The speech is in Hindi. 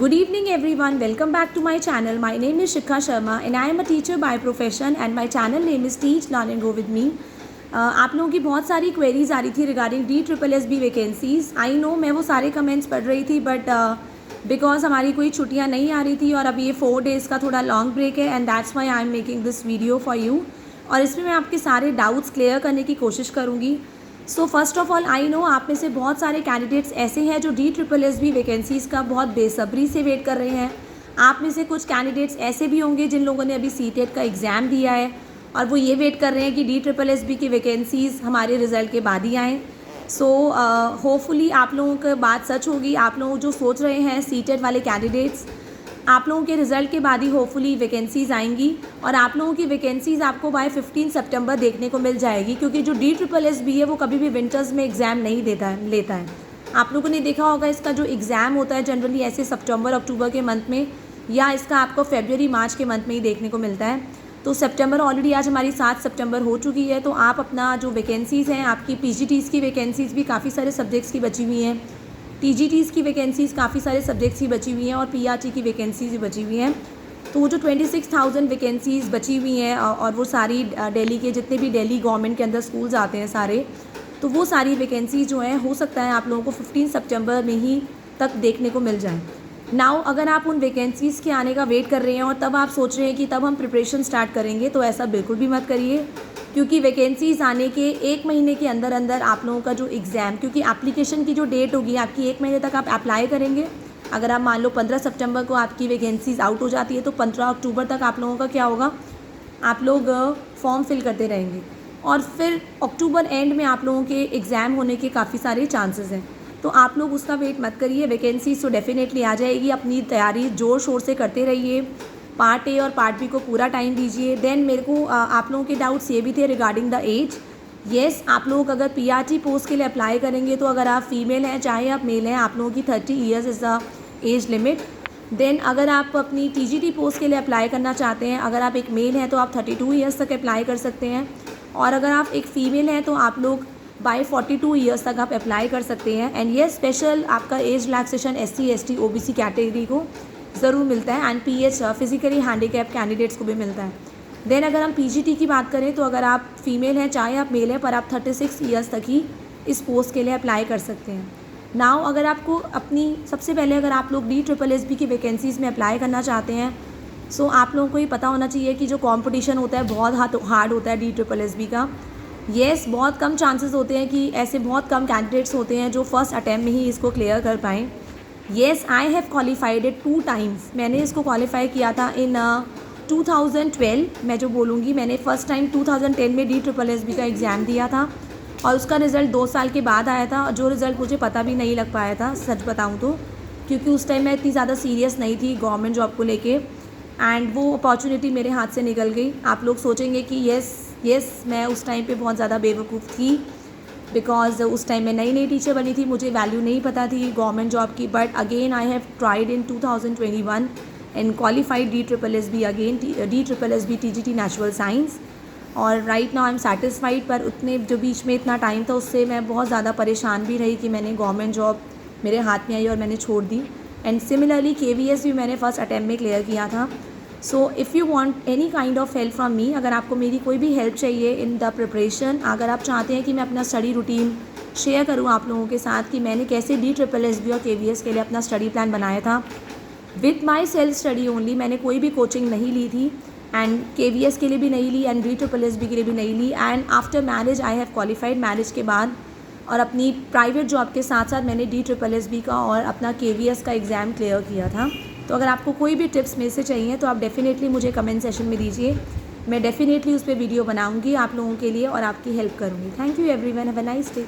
Good evening everyone, welcome back to my channel. My name is Shikha Sharma and I am a teacher by profession and my channel name is Teach Learn and Go with me. आप लोगों की बहुत सारी क्वेरीज आ रही थी regarding DSSB vacancies. I know मैं वो सारे कमेंट्स पढ़ रही थी बट बिकॉज हमारी कोई छुट्टियां नहीं आ रही थी और अब ये 4 डेज़ का थोड़ा लॉन्ग ब्रेक है and that's why I am making this video for you. और इसमें मैं आपके सारे डाउट्स क्लियर करने की कोशिश करूँगी. So first of all I know आप में से बहुत सारे कैंडिडेट्स ऐसे हैं जो DSSB वैकेंसीज़ का बहुत बेसब्री से वेट कर रहे हैं. आप में से कुछ कैंडिडेट्स ऐसे भी होंगे जिन लोगों ने अभी CTET का एग्ज़ाम दिया है और वो ये वेट कर रहे हैं कि DSSB की वैकेंसीज़ हमारे रिज़ल्ट के बाद ही आएँ. सो होपफुली आप लोगों की बात सच होगी. आप लोग जो सोच रहे हैं CTET वाले कैंडिडेट्स, आप लोगों के रिज़ल्ट के बाद ही होपफुली वैकेंसीज़ आएंगी और आप लोगों की वैकेंसीज़ आपको बाय 15 सितंबर देखने को मिल जाएगी. क्योंकि जो DSSB है वो कभी भी विंटर्स में एग्ज़ाम नहीं लेता है. आप लोगों ने देखा होगा इसका जो एग्ज़ाम होता है जनरली ऐसे सितंबर अक्टूबर के मंथ में या इसका आपको फरवरी मार्च के मंथ में ही देखने को मिलता है. तो सितंबर ऑलरेडी आज हमारी 7 सितंबर हो चुकी है. तो आप अपना जो वैकेंसीज़ हैं, आपकी PGTs की वैकेंसीज़ भी काफ़ी सारे सब्जेक्ट्स की बची हुई हैं, TGTs की वैकेंसीज़ काफ़ी सारे सब्जेक्ट्स की बची हुई हैं और PRT की वैकेंसीज़ भी बची हुई हैं. तो वो जो 26,000 वैकेंसीज़ बची हुई हैं और वो सारी दिल्ली के जितने भी दिल्ली गवर्नमेंट के अंदर स्कूल्स आते हैं सारे, तो वो सारी वैकेंसीज़ जो हैं हो सकता है आप लोगों को 15 सितंबर में ही तक देखने को मिल जाएँ. नाउ अगर आप उन वैकेंसीज़ के आने का वेट कर रहे हैं और तब आप सोच रहे हैं कि तब हम प्रिपरेशन स्टार्ट करेंगे, तो ऐसा बिल्कुल भी मत करिए. क्योंकि वैकेंसीज़ आने के 1 महीने के अंदर अंदर आप लोगों का जो एग्ज़ाम, क्योंकि एप्लीकेशन की जो डेट होगी आपकी 1 महीने तक आप अप्लाई करेंगे. अगर आप मान लो 15 सितंबर को आपकी वैकेंसीज़ आउट हो जाती है तो 15 अक्टूबर तक आप लोगों का क्या होगा, आप लोग फॉर्म फिल करते रहेंगे और फिर अक्टूबर एंड में आप लोगों के एग्ज़ाम होने के काफ़ी सारे चांसेस हैं. तो आप लोग उसका वेट मत करिए. वैकेंसीज़ तो डेफिनेटली आ जाएगी. अपनी तैयारी ज़ोर शोर से करते रहिए. पार्ट ए और पार्ट बी को पूरा टाइम दीजिए. देन मेरे को आप लोगों के डाउट्स ये भी थे रिगार्डिंग द एज. येस, आप लोग अगर PRT पोस्ट के लिए अप्लाई करेंगे तो अगर आप फीमेल हैं चाहे आप मेल हैं, आप लोगों की 30 years is the age limit. Then अगर आप अपनी TGT पोस्ट के लिए अप्लाई करना चाहते हैं, अगर आप एक मेल हैं तो आप 32 ईयर्स तक अप्लाई कर सकते हैं और अगर आप एक फ़ीमेल हैं तो आप लोग बाय 42 ईयर्स तक आप अप्लाई कर सकते हैं. एंड ये स्पेशल आपका age relaxation SC ST OBC category को ज़रूर मिलता है and PH physically handicap candidates को भी मिलता है. देन अगर हम PGT की बात करें तो अगर आप फीमेल हैं चाहे आप मेल हैं पर आप 36 ईयर्स तक ही इस पोस्ट के लिए अप्लाई कर सकते हैं. नाउ अगर आपको अपनी सबसे पहले अगर आप लोग DSSB की वैकेंसीज़ में अप्लाई करना चाहते हैं, सो आप लोगों को ये पता होना चाहिए कि जो कॉम्पिटिशन होता है बहुत हार्ड होता है DSSB का. येस, बहुत कम चांसेस होते हैं कि ऐसे बहुत कम कैंडिडेट्स होते हैं जो फर्स्ट अटैम्प्ट में ही इसको क्लियर कर पाएँ. Yes, I have qualified it 2 times. मैंने इसको क्वालिफाई किया था इन 2012. मैं जो बोलूँगी मैंने फ़र्स्ट टाइम 2010 में DSSB का एग्ज़ाम दिया था और उसका रिज़ल्ट 2 साल के बाद आया था. जो रिज़ल्ट मुझे पता भी नहीं लग पाया था सच बताऊँ तो, क्योंकि उस टाइम मैं इतनी ज़्यादा सीरियस नहीं थी गवर्नमेंट जॉब को लेके एंड वो अपॉर्चुनिटी मेरे हाथ से निकल गई. आप लोग सोचेंगे कि येस मैं उस टाइम पे बहुत ज़्यादा बेवकूफ़ थी बिकॉज उस टाइम मैं नई टीचर बनी थी, मुझे वैल्यू नहीं पता थी गवर्नमेंट जॉब की. But again I have tried in 2021 and qualified DSSB again, DSSB TGT natural science. और right now I am satisfied. पर उतने जो बीच में इतना टाइम था उससे मैं बहुत ज़्यादा परेशान भी रही कि मैंने गवर्नमेंट जॉब मेरे हाथ में आई और मैंने छोड़ दी. एंड सिमिलरली KVS भी मैंने फ़र्स्ट अटैम्प्ट में क्लियर किया था. So if you want any kind of help from me, अगर आपको मेरी कोई भी हेल्प चाहिए इन द प्रिपरेशन, अगर आप चाहते हैं कि मैं अपना स्टडी रूटीन शेयर करूं आप लोगों के साथ कि मैंने कैसे DSSB और KVS के लिए अपना स्टडी प्लान बनाया था with my self study only, मैंने कोई भी कोचिंग नहीं ली थी एंड KVS के लिए भी नहीं ली एंड DSSB के लिए भी नहीं ली. And after marriage I have qualified. Marriage के बाद और अपनी प्राइवेट जॉब के साथ साथ मैंने DSSB का और अपना KVS का एग्ज़ाम क्लियर किया था. तो अगर आपको कोई भी टिप्स मेरे से चाहिए तो आप डेफ़िनेटली मुझे कमेंट सेशन में दीजिए. मैं डेफ़िनेटली उस पर वीडियो बनाऊंगी आप लोगों के लिए और आपकी हेल्प करूंगी. Thank you everyone, have a nice day.